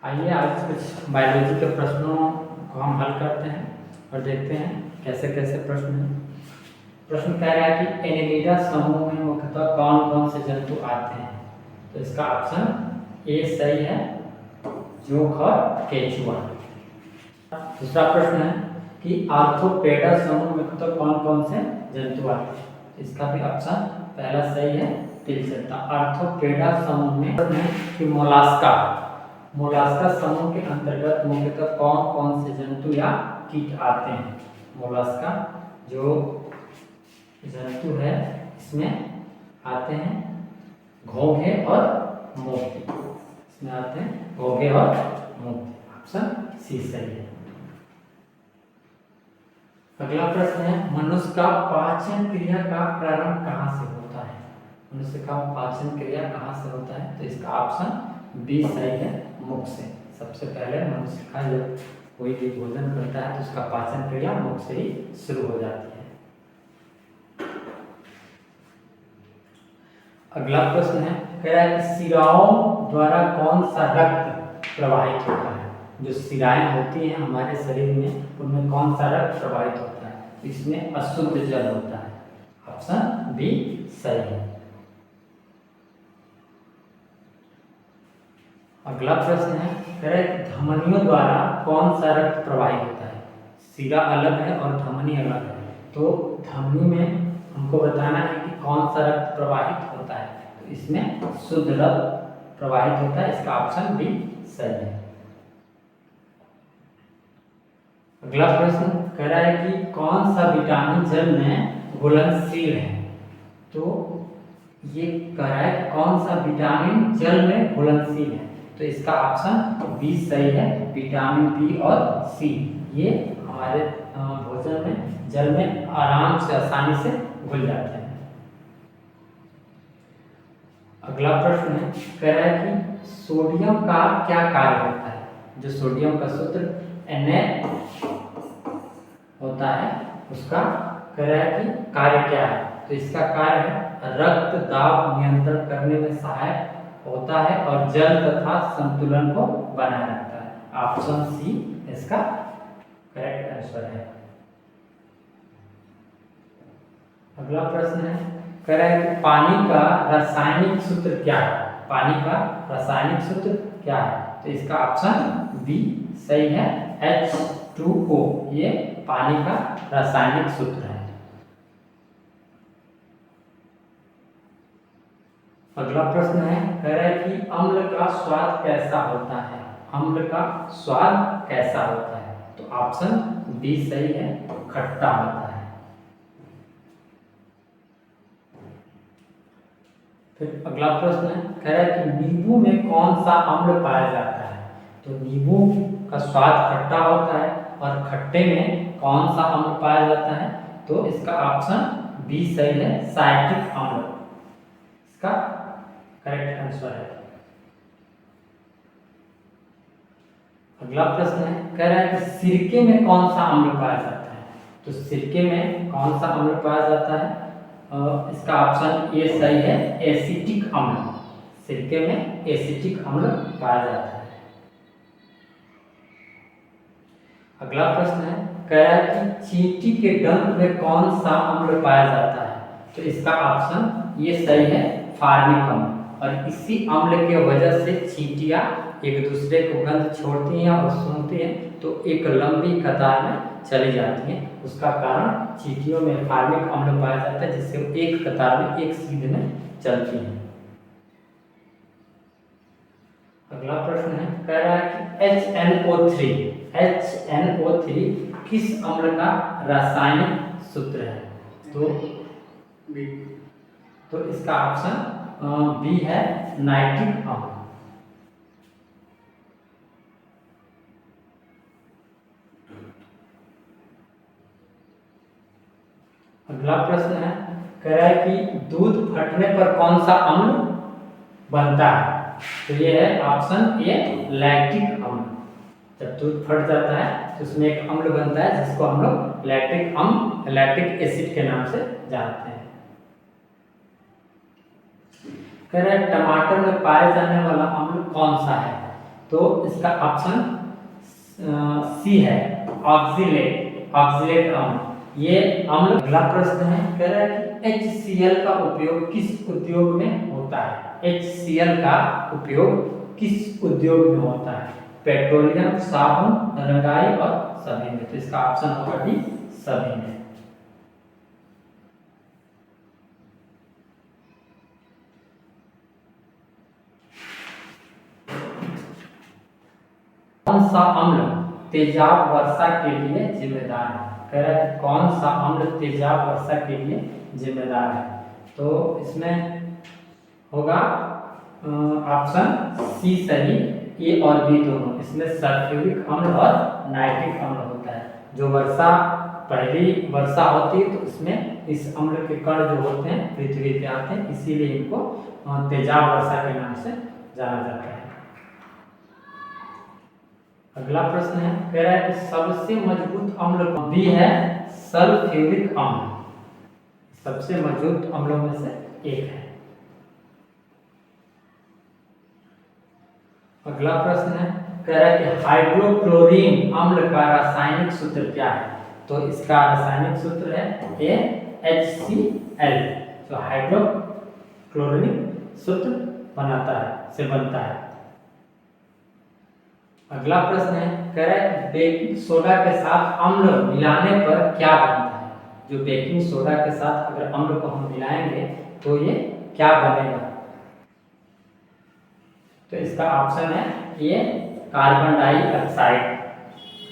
आइए आज कुछ बायोलॉजी के प्रश्नों को हम हल करते हैं और देखते हैं कैसे कैसे प्रश्न हैं। प्रश्न कह रहा है कि एनेलिडा समूह में मुख्यतः कौन कौन से जंतु आते हैं। तो इसका ऑप्शन ए सही है, जोंक और केचुआ। दूसरा प्रश्न है कि आर्थ्रोपेडा समूह में मुख्यतः कौन कौन से जंतु आते हैं। इसका भी ऑप्शन पहला सही है, तिलचट्टा। आर्थ्रोपेडा समूह में कि मोलास्का समूह के अंतर्गत मुख्यतः कौन कौन से जंतु या कीट आते हैं। मोलास्का जो जंतु है इसमें आते हैं घोंघे और मोती। इसमें आते हैं घोंघे और मोती। ऑप्शन सी सही है। अगला प्रश्न है मनुष्य का पाचन क्रिया का प्रारंभ कहाँ से होता है। मनुष्य का पाचन क्रिया कहाँ से होता है। तो इसका ऑप्शन बी सही है, मुख से। सबसे पहले मनुष्य का जब कोई भी भोजन करता है तो उसका पाचन क्रिया मुख से ही शुरू हो जाती है। अगला प्रश्न है कह रहा है कि शिराओं द्वारा कौन सा रक्त प्रवाहित होता है। जो शिराएं होती हैं हमारे शरीर में उनमें कौन सा रक्त प्रवाहित होता है। इसमें अशुद्ध जल होता है। ऑप्शन बी सही है। अगला प्रश्न है कह रहा है कि धमनियों द्वारा कौन सा रक्त प्रवाहित होता है। शिरा अलग है और धमनी अलग है, तो धमनी में हमको बताना है कि कौन सा रक्त प्रवाहित होता है। तो इसमें शुद्ध रक्त प्रवाहित होता है। इसका ऑप्शन बी सही है। अगला प्रश्न कह रहा है कि कौन सा विटामिन जल में घुलनशील है। तो ये कह रहा है कौन सा विटामिन जल में घुलनशील है। तो इसका ऑप्शन बी सही है, विटामिन बी और सी। ये हमारे भोजन में जल में आराम से आसानी से घुल जाते हैं। अगला प्रश्न है कह रहा है कि सोडियम का क्या कार्य होता है। जो सोडियम का सूत्र Na होता है उसका कह रहा है कि कार्य क्या है। तो इसका कार्य है रक्त दाब नियंत्रण करने में सहायक होता है और जल तथा संतुलन को बनाए रखता है। ऑप्शन सी इसका करेक्ट आंसर है। अगला प्रश्न है कह रहा है कि पानी का रासायनिक सूत्र क्या है। पानी का रासायनिक सूत्र क्या है। तो इसका ऑप्शन बी सही है, H2O। ये पानी का रासायनिक सूत्र है। अगला प्रश्न है कह रहा है कि अम्ल का स्वाद कैसा होता है। अम्ल का स्वाद कैसा होता है। तो ऑप्शन बी सही है, खट्टा होता है। फिर अगला प्रश्न है कह रहा है कि नींबू में कौन सा अम्ल पाया जाता है। तो नींबू का स्वाद खट्टा होता है और खट्टे में कौन सा अम्ल पाया जाता है। तो इसका ऑप्शन बी सही है, साइट्रिक अम्ल इसका करेक्ट आंसर है। अगला प्रश्न है कह रहा है कि सिरके में कौन सा अम्ल पाया जाता है। तो सिरके में कौन सा अम्ल पाया जाता है। इसका ऑप्शन ए सही है, एसिटिक अम्ल। सिरके में एसिटिक अम्ल पाया जाता है। अगला प्रश्न है कह रहा है कि चींटी के डंक में कौन सा अम्ल पाया जाता है। तो इसका ऑप्शन ये सही है, फार्मिक अम्ल। और इसी अम्ल के वजह से चींटियां एक दूसरे को गंध छोड़ती हैं और सूंघती हैं तो एक लंबी कतार में चली जाती हैं। उसका कारण चींटियों में फार्मिक अम्ल पाया जाता है जिससे वो एक कतार में एक सीध में चलती हैं। अगला प्रश्न है कह रहा है कि HNO3 किस अम्ल का रासायनिक सूत्र है। तो इसका ऑप्शन बी है, नाइट्रिक अम्ल। अगला प्रश्न है कह रहा है कि दूध फटने पर कौन सा अम्ल बनता है। तो ये है ऑप्शन ए, लैक्टिक अम्ल। जब दूध फट जाता है तो उसमें एक अम्ल बनता है जिसको हम लोग लैक्टिक एसिड के नाम से जानते हैं। कह रहा है टमाटर में पाया जाने वाला अम्ल कौन सा है। तो इसका ऑप्शन सी है, ऑक्जिलेट अम्ल। ये अम्ल। अगला प्रश्न है, कह रहा है कि HCl का उपयोग किस उद्योग में होता है? HCl का उपयोग किस उद्योग में होता है? पेट्रोलियम, साबुन, रंगाई और सभी में। तो इसका ऑप्शन होगा डी, सभी में। कौन सा अम्ल तेजाब वर्षा के लिए जिम्मेदार है? कह रहा है कि कौन सा अम्ल तेजाब वर्षा के लिए जिम्मेदार है? तो इसमें होगा ऑप्शन सी सही, ए और बी दोनों। इसमें सल्फ्यूरिक अम्ल और नाइट्रिक अम्ल होता है। जो पहली वर्षा होती है तो उसमें इस अम्ल के कण जो होते हैं पृथ्वी पे आते हैं, इसीलिए इनको तेजाब वर्षा के नाम से जाना जाता है। अगला प्रश्न है, कह रहा है कि सबसे मजबूत अम्ल बी है सल्फ्यूरिक अम्ल, सबसे मजबूत अम्लों में से एक है। अगला प्रश्न है, कह रहा है कि हाइड्रोक्लोरीन अम्ल का रासायनिक सूत्र क्या है? तो इसका रासायनिक सूत्र है HCl। तो हाइड्रोक्लोरीन सूत्र बनता है। अगला प्रश्न है, कह रहा है कि बेकिंग सोडा के साथ अम्ल मिलाने पर क्या बनता है? जो बेकिंग सोडा के साथ अगर अम्ल को हम मिलाएंगे तो ये क्या बनेगा? तो इसका ऑप्शन है ये कार्बन डाइऑक्साइड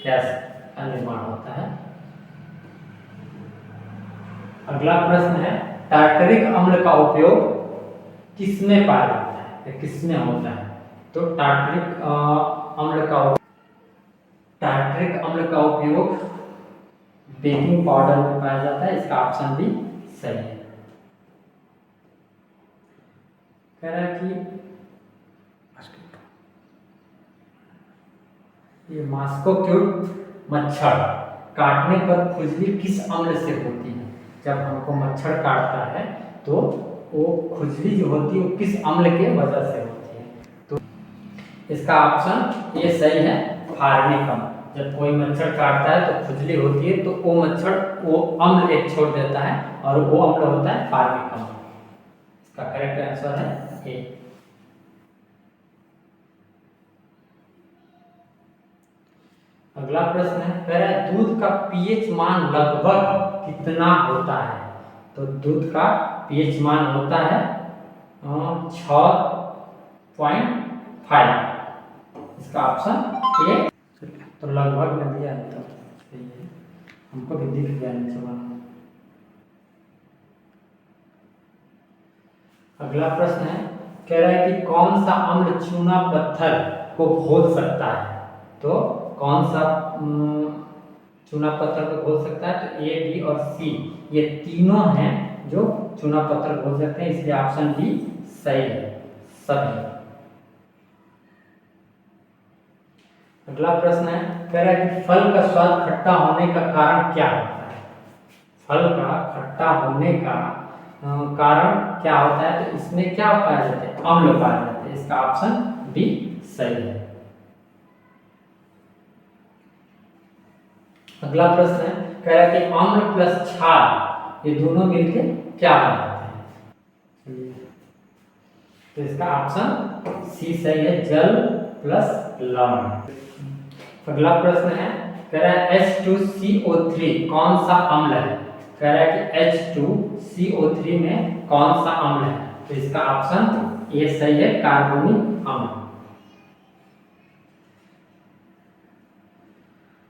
गैस का निर्माण होता है। अगला प्रश्न है, टार्टरिक अम्ल का उपयोग किसमें पाया जाता है या किसमें होता है? तो टार्टरिक अम्ल का उपयोग बेकिंग पाउडर में पाया जाता है। इसका ऑप्शन भी सही है। कह रहा है कि ये मस्कोक्यूट मच्छर काटने पर खुजली किस अम्ल से होती है? जब हमको मच्छर काटता है तो वो खुजली जो होती है वो किस अम्ल के वजह से होती है? तो इसका ऑप्शन ये सही है, फार्मिक अम्ल। जब कोई मच्छर काटता है तो खुजली होती है तो वो अम्ल एक छोड़ देता है और वो अम्ल होता है फार्मिक अम्ल। इसका करेक्ट आंसर है ए। अगला प्रश्न है, कह रहा है दूध का पीएच मान लगभग कितना होता है? तो दूध का पीएच मान होता है 6.5। इसका ऑप्शन ए। तो लगभग में दिया है तो सही है, हमको भी दिख गया नीचे वाला। अगला प्रश्न है, कह रहा है कि कौन सा अम्ल चूना पत्थर को घोल सकता है? तो कौन सा चूना पत्थर को घोल सकता है? तो ए, बी और सी ये तीनों हैं जो चूना पत्थर घोल सकते हैं, इसलिए ऑप्शन बी सही है, सभी। अगला प्रश्न है, कह रहा है कि फल का स्वाद खट्टा होने का कारण क्या होता है? फल का खट्टा होने का कारण क्या होता है? तो इसमें क्या पाया जाता है? अम्ल पाया जाता है। इसका ऑप्शन बी सही है। अगला प्रश्न है, कह रहा है कि अम्ल प्लस क्षार ये दोनों मिलकर क्या बनाते हैं? तो इसका ऑप्शन सी सही है, जल प्लस लवण। अगला प्रश्न है, कह रहा है H2CO3 कौन सा अम्ल है? कह रहा है कि H2CO3 में कौन सा अम्ल है? तो इसका ऑप्शन ए सही है, कार्बोनिक अम्ल।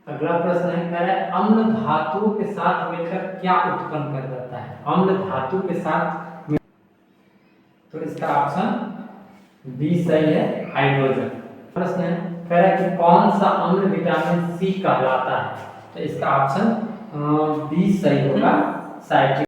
अगला प्रश्न है, कह रहा है अम्ल धातुओं के साथ मिलकर क्या उत्पन्न कर देता है? अम्ल धातु के साथ तो इसका ऑप्शन बी सही है, हाइड्रोजन। प्रश्न है, कह रहा है कि कौन सा अम्ल विटामिन सी कहलाता है? तो इसका ऑप्शन बी सही होगा, साइट्रिक।